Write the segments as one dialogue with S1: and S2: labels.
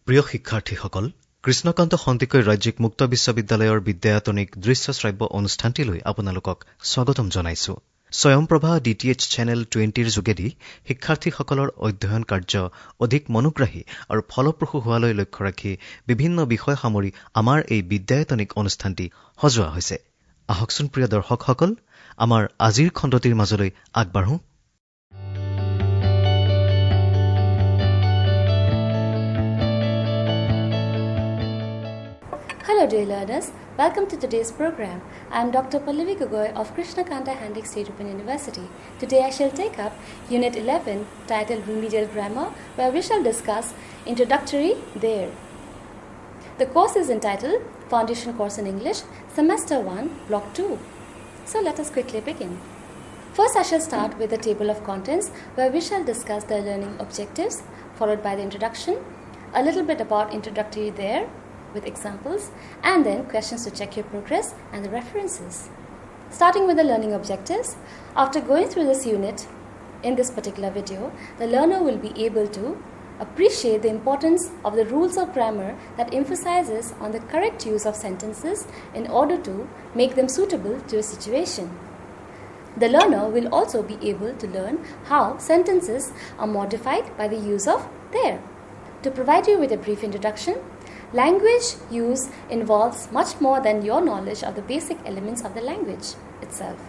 S1: প্ৰিয় শিক্ষাৰ্থীসকল, কৃষ্ণকান্ত সন্দিকৈ ৰাজ্যিক মুক্ত বিশ্ববিদ্যালয়ৰ বিদ্যায়তনিক দৃশ্য শ্ৰাব্য অনুষ্ঠানটিলৈ আপোনালোকক স্বাগতম জনাইছো। স্বয়ং প্ৰভা DTH চেনেল 20ৰ যোগেদি শিক্ষাৰ্থীসকলৰ অধ্যয়ন কাৰ্য অধিক মনোগ্ৰাহী আৰু ফলপ্ৰসূ হোৱালৈ লক্ষ্য ৰাখি বিভিন্ন বিষয় সামৰি আমাৰ এই বিদ্যায়তনিক অনুষ্ঠানটি সজোৱা হৈছে। আহকচোন প্ৰিয় দৰ্শকসকল, আমাৰ আজিৰ খণ্ডটিৰ মাজলৈ আগবাঢ়ো।
S2: Hello dear learners, welcome to today's program. I am Dr. Pallavi Gogoi of Krishnakanta Handicap State Open University. Today I shall take up Unit-11 titled Remedial Grammar, where we shall discuss Introductory there. The course is entitled Foundation Course in English, Semester 1, Block 2. So let us quickly begin. First I shall start with the table of contents, where we shall discuss the learning objectives, followed by the introduction, a little bit about Introductory there, with examples, and then questions to check your progress and the references. Starting with the learning objectives, after going through this unit in this particular video, the learner will be able to appreciate the importance of the rules of grammar that emphasizes on the correct use of sentences in order to make them suitable to a situation. The learner will also be able to learn how sentences are modified by the use of there. To provide you with a brief introduction, language use involves much more than your knowledge of the basic elements of the language itself.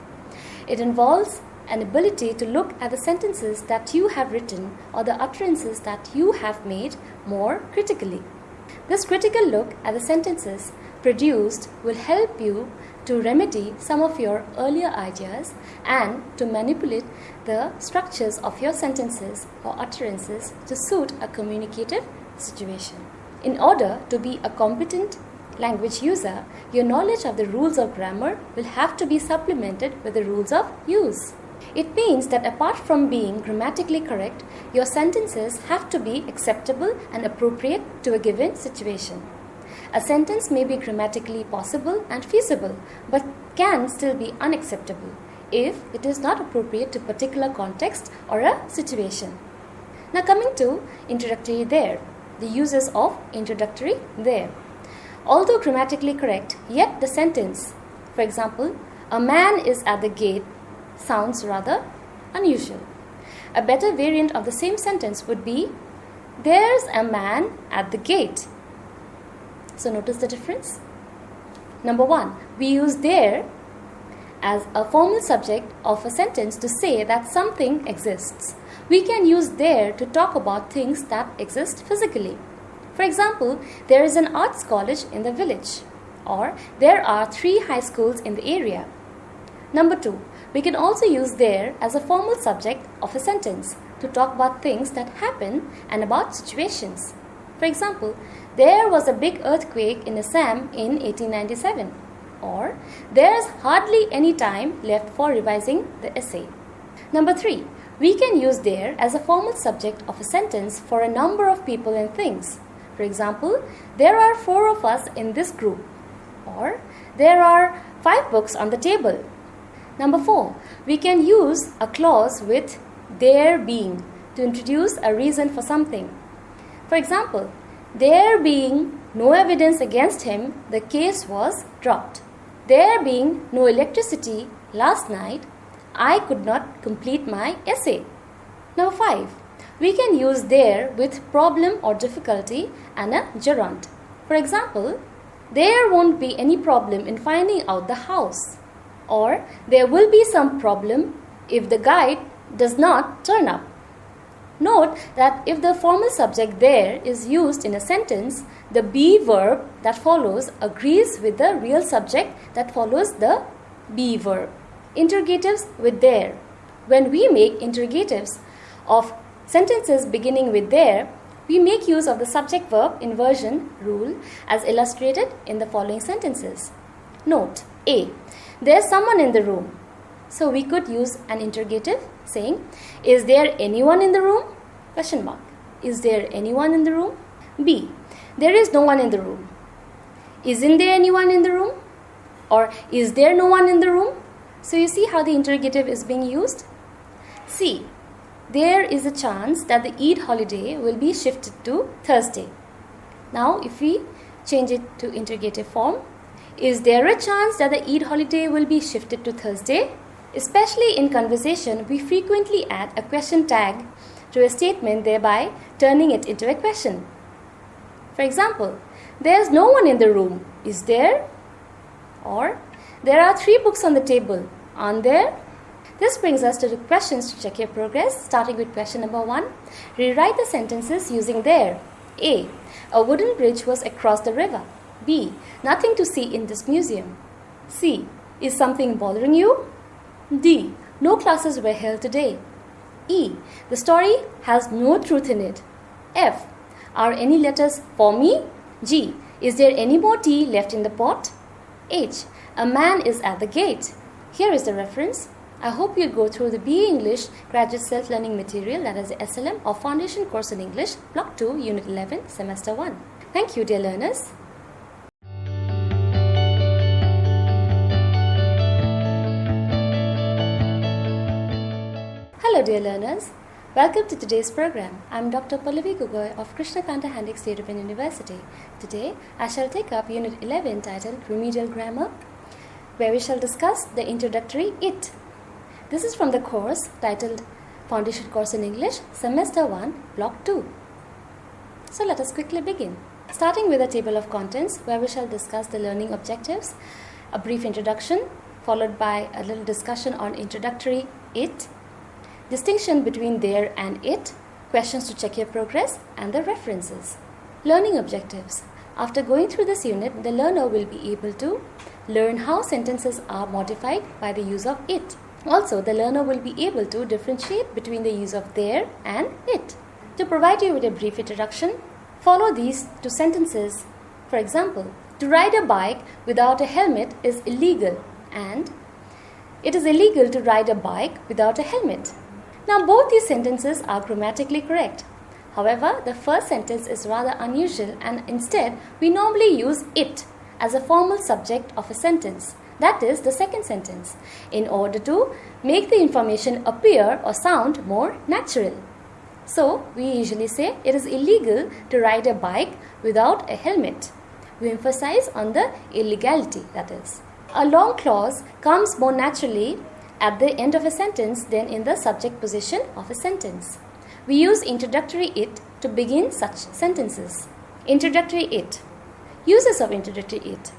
S2: It involves an ability to look at the sentences that you have written or the utterances that you have made more critically. This critical look at the sentences produced will help you to remedy some of your earlier ideas and to manipulate the structures of your sentences or utterances to suit a communicative situation. In order to be a competent language user, your knowledge of the rules of grammar will have to be supplemented with the rules of use. It means that apart from being grammatically correct, your sentences have to be acceptable and appropriate to a given situation. A sentence may be grammatically possible and feasible, but can still be unacceptable if it is not appropriate to a particular context or a situation. Now coming to introductory there. The uses of introductory there. Although grammatically correct, yet the sentence, for example, a man is at the gate, sounds rather unusual. A better variant of the same sentence would be, there's a man at the gate. So notice the difference. Number one, we use there as a formal subject of a sentence to say that something exists. We can use there to talk about things that exist physically. For example, there is an arts college in the village, or there are 3 high schools in the area. Number 2, we can also use there as a formal subject of a sentence to talk about things that happen and about situations. For example, there was a big earthquake in Assam in 1897, or there is hardly any time left for revising the essay. Number 3, we can use there as a formal subject of a sentence for a number of people and things. For example, there are 4 of us in this group, or there are 5 books on the table. Number 4, we can use a clause with there being to introduce a reason for something. For example, there being no evidence against him, the case was dropped. There being no electricity last night, I could not complete my essay. Number 5, we can use there with problem or difficulty and a gerund. For example, there won't be any problem in finding out the house, or there will be some problem if the guide does not turn up. Note that if the formal subject there is used in a sentence, the be verb that follows agrees with the real subject that follows the be verb. Interrogatives with there. When we make interrogatives of sentences beginning with there, we make use of the subject-verb inversion rule as illustrated in the following sentences. Note A. There's someone in the room. So we could use an interrogative saying, is there anyone in the room? Question mark. Is there anyone in the room? B. There is no one in the room. Isn't there anyone in the room? Or is there no one in the room? So you see how the interrogative is being used? C. There is a chance that the Eid holiday will be shifted to Thursday. Now if we change it to interrogative form, is there a chance that the Eid holiday will be shifted to Thursday? Especially in conversation, we frequently add a question tag to a statement, thereby turning it into a question. For example, there's no one in the room, is there? Or, there are 3 books on the table, aren't there? This brings us to the questions to check your progress, starting with question number 1. Rewrite the sentences using there. A. A wooden bridge was across the river. B. Nothing to see in this museum. C. Is something bothering you? D. No classes were held today. E. The story has no truth in it. F. Are any letters for me? G. Is there any more tea left in the pot? H. A man is at the gate. Here is the reference. I hope you go through the BA English Graduate Self-Learning Material, that is the SLM, or Foundation Course in English, Block 2, Unit 11, Semester 1. Thank you, dear learners. Hello, dear learners. Welcome to today's program. I am Dr. Pallavi Gogoi of Krishnakanta Handike State Open University. Today, I shall take up Unit 11 titled Remedial Grammar, where we shall discuss the introductory IT. This is from the course titled Foundation Course in English, Semester 1, Block 2. So let us quickly begin. Starting with a table of contents, where we shall discuss the learning objectives, a brief introduction, followed by a little discussion on introductory IT, distinction between there and it, questions to check your progress, and the references. Learning objectives. After going through this unit, the learner will be able to learn how sentences are modified by the use of it. Also, the learner will be able to differentiate between the use of there and it. To provide you with a brief introduction, follow these 2 sentences. For example, to ride a bike without a helmet is illegal, and it is illegal to ride a bike without a helmet. Now, both these sentences are grammatically correct. However, the first sentence is rather unusual, and instead we normally use it as a formal subject of a sentence. That is the second sentence, in order to make the information appear or sound more natural. So, we usually say it is illegal to ride a bike without a helmet. We emphasize on the illegality, that is. A long clause comes more naturally at the end of a sentence than in the subject position of a sentence. We use introductory it to begin such sentences. Introductory it. Uses of introductory it.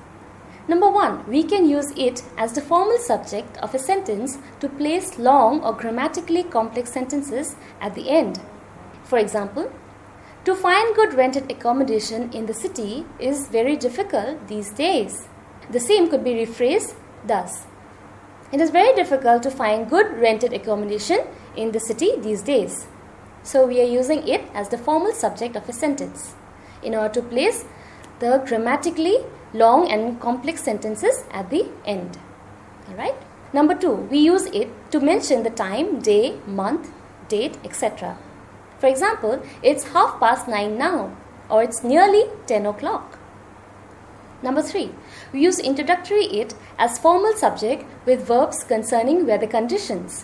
S2: Number 1, we can use it as the formal subject of a sentence to place long or grammatically complex sentences at the end. For example, to find good rented accommodation in the city is very difficult these days. The same could be rephrased thus. It is very difficult to find good rented accommodation in the city these days. So we are using it as the formal subject of a sentence in order to place the grammatically long and complex sentences at the end. Alright? Number 2, we use it to mention the time, day, month, date, etc. For example, it's 9:30 now, or it's nearly 10 o'clock. Number 3, we use introductory it as formal subject with verbs concerning weather conditions.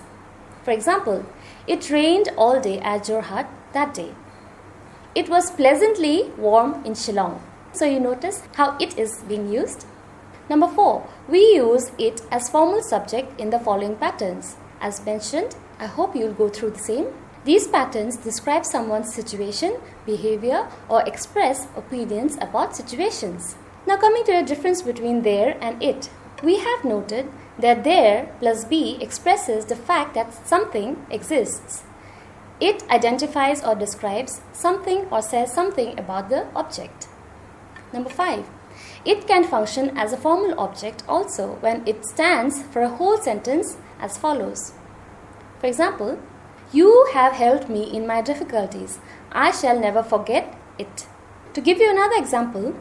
S2: For example, it rained all day at Jorhat that day. It was pleasantly warm in Shillong. So you notice how it is being used. Number 4, we use it as formal subject in the following patterns. As mentioned, I hope you will go through the same. These patterns describe someone's situation, behavior, or express opinions about situations. Now coming to the difference between there and it. We have noted that there plus be expresses the fact that something exists. It identifies or describes something or says something about the object. Number 5. It can function as a formal object also when it stands for a whole sentence as follows. For example, you have helped me in my difficulties. I shall never forget it. To give you another example,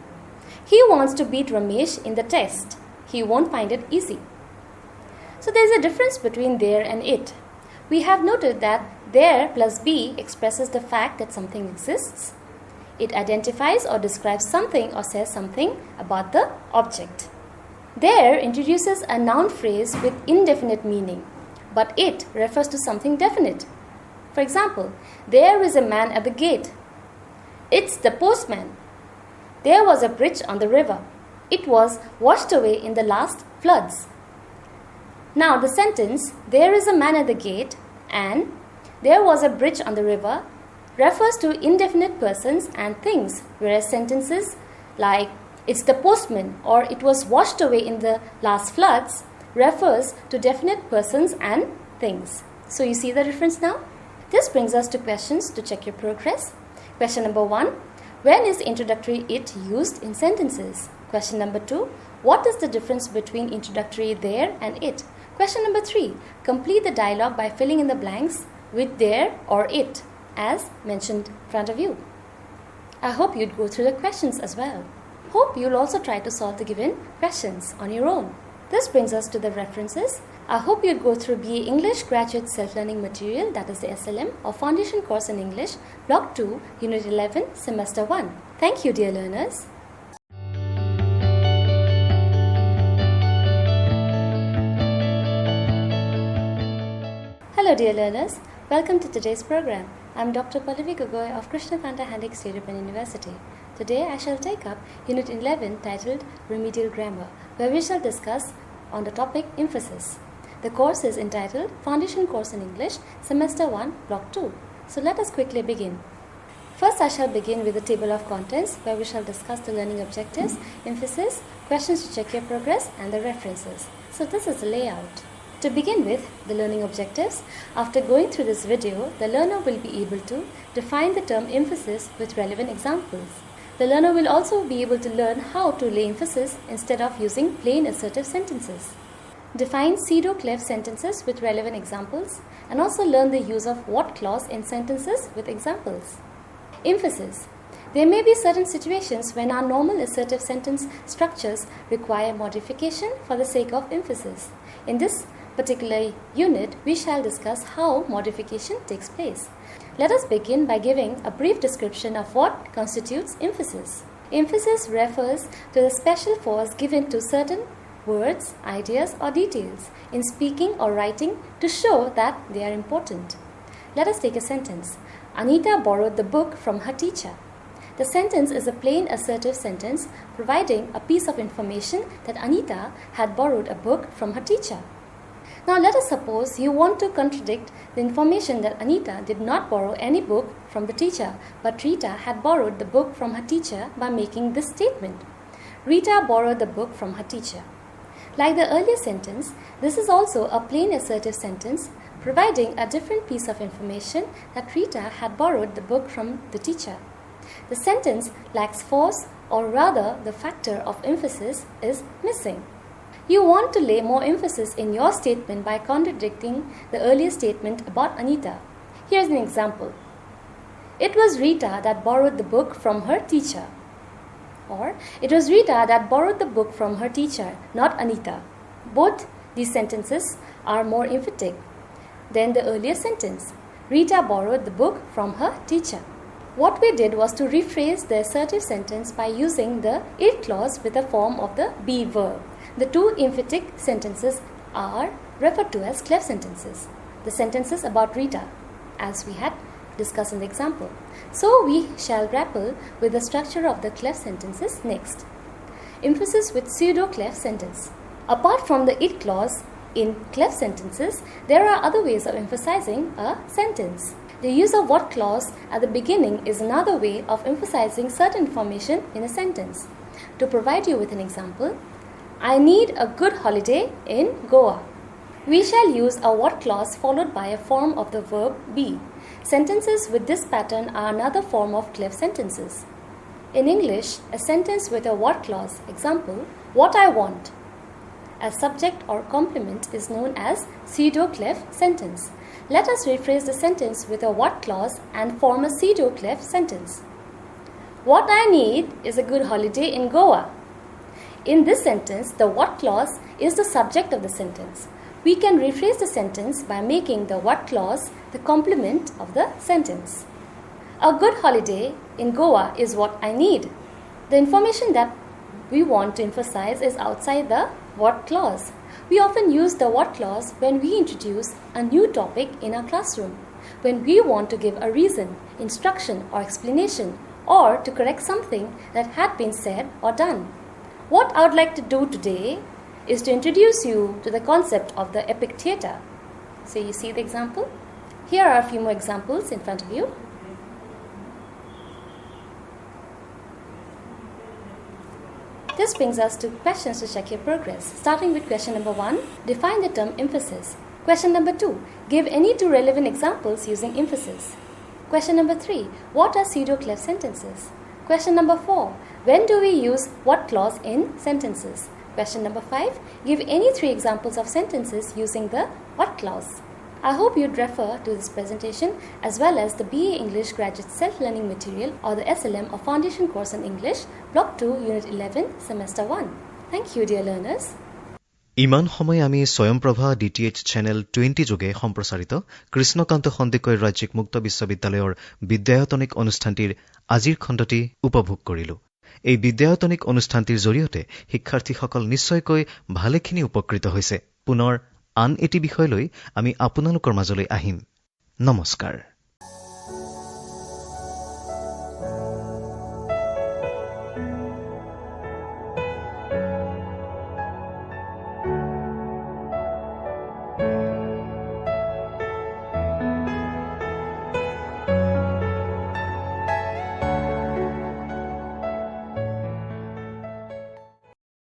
S2: he wants to beat Ramesh in the test. He won't find it easy. So there is a difference between there and it. We have noted that there plus be expresses the fact that something exists. It identifies or describes something or says something about the object. There introduces a noun phrase with indefinite meaning, but it refers to something definite. For example, there is a man at the gate. It's the postman. There was a bridge on the river. It was washed away in the last floods. Now the sentence, there is a man at the gate and there was a bridge on the river, refers to indefinite persons and things, whereas sentences like it's the postman or it was washed away in the last floods refers to definite persons and things. So you see the difference now? This brings us to questions to check your progress. Question number 1. When is introductory it used in sentences? Question number 2. What is the difference between introductory there and it? Question number 3. Complete the dialogue by filling in the blanks with there or it as mentioned in front of you. I hope you'd go through the questions as well. Hope you'll also try to solve the given questions on your own. This brings us to the references. I hope you'd go through BA English Graduate Self-Learning Material, that is the SLM, or Foundation Course in English, Block 2, Unit 11, Semester 1. Thank you, dear learners. Hello, dear learners. Welcome to today's program. I'm Dr. Pallavi Gogoi of Krishna Kanta Handicap State Open University. Today I shall take up Unit 11 titled Remedial Grammar, where we shall discuss on the topic emphasis. The course is entitled Foundation Course in English, Semester 1, Block 2. So let us quickly begin. First I shall begin with the table of contents, where we shall discuss the learning objectives, emphasis, questions to check your progress, and the references. So this is the layout. To begin with, the learning objectives. After going through this video, the learner will be able to define the term emphasis with relevant examples. The learner will also be able to learn how to lay emphasis instead of using plain assertive sentences. Define pseudo-clef sentences with relevant examples, and also learn the use of what clause in sentences with examples. Emphasis. There may be certain situations when our normal assertive sentence structures require modification for the sake of emphasis. In this particular unit, we shall discuss how modification takes place. Let us begin by giving a brief description of what constitutes emphasis. Emphasis refers to the special force given to certain words, ideas, or details in speaking or writing to show that they are important. Let us take a sentence. Anita borrowed the book from her teacher. The sentence is a plain assertive sentence providing a piece of information that Anita had borrowed a book from her teacher. Now let us suppose you want to contradict the information that Anita did not borrow any book from the teacher, but Rita had borrowed the book from her teacher by making this statement. Rita borrowed the book from her teacher. Like the earlier sentence, this is also a plain assertive sentence providing a different piece of information that Rita had borrowed the book from the teacher. The sentence lacks force, or rather the factor of emphasis is missing. You want to lay more emphasis in your statement by contradicting the earlier statement about Anita. Here's an example. It was Rita that borrowed the book from her teacher. Or, it was Rita that borrowed the book from her teacher, not Anita. Both these sentences are more emphatic than the earlier sentence. Rita borrowed the book from her teacher. What we did was to rephrase the assertive sentence by using the it clause with the form of the be verb. The two emphatic sentences are referred to as clef sentences. The sentences about Rita, as we had discussed in the example. So we shall grapple with the structure of the clef sentences next. Emphasis with pseudo-clef sentence. Apart from the it clause in clef sentences, there are other ways of emphasizing a sentence. The use of what clause at the beginning is another way of emphasizing certain information in a sentence. To provide you with an example, I need a good holiday in Goa. We shall use a what clause followed by a form of the verb be. Sentences with this pattern are another form of clef sentences. In English, a sentence with a what clause, example, what I want, as subject or complement is known as pseudo-clef sentence. Let us rephrase the sentence with a what clause and form a pseudo-clef sentence. What I need is a good holiday in Goa. In this sentence, the what clause is the subject of the sentence. We can rephrase the sentence by making the what clause the complement of the sentence. A good holiday in Goa is what I need. The information that we want to emphasize is outside the what clause. We often use the what clause when we introduce a new topic in our classroom, when we want to give a reason, instruction, or explanation, or to correct something that had been said or done. What I would like to do today is to introduce you to the concept of the epic theatre. So you see the example? Here are a few more examples in front of you. This brings us to questions to check your progress. Starting with question number 1, define the term emphasis. Question number 2, give any 2 relevant examples using emphasis. Question number 3, what are pseudo-clef sentences? Question number 4, when do we use what clause in sentences? Question number 5, give any 3 examples of sentences using the what clause. I hope you'd refer to this presentation as well as the BA English Graduate Self-Learning Material or the SLM or Foundation Course in English, Block 2, Unit-11, Semester 1. Thank you, dear learners.
S1: ইমান সময় আমি স্বয়ং প্ৰভা DTH channel 20 যোগে সম্প্ৰচাৰিত কৃষ্ণকান্ত সন্দিকৈ ৰাজ্যিক মুক্ত বিশ্ববিদ্যালয়ৰ বিদ্যায়তনিক অনুষ্ঠানটিৰ আজিৰ খণ্ডটি উপভোগ কৰিলো। এই বিদ্যায়তনিক অনুষ্ঠানটিৰ জৰিয়তে শিক্ষাৰ্থীসকল নিশ্চয়কৈ ভালেখিনি উপকৃত হৈছে। পুনৰ আন এটি বিষয় লৈ আমি আপোনালোকৰ মাজলৈ আহিম। নমস্কাৰ।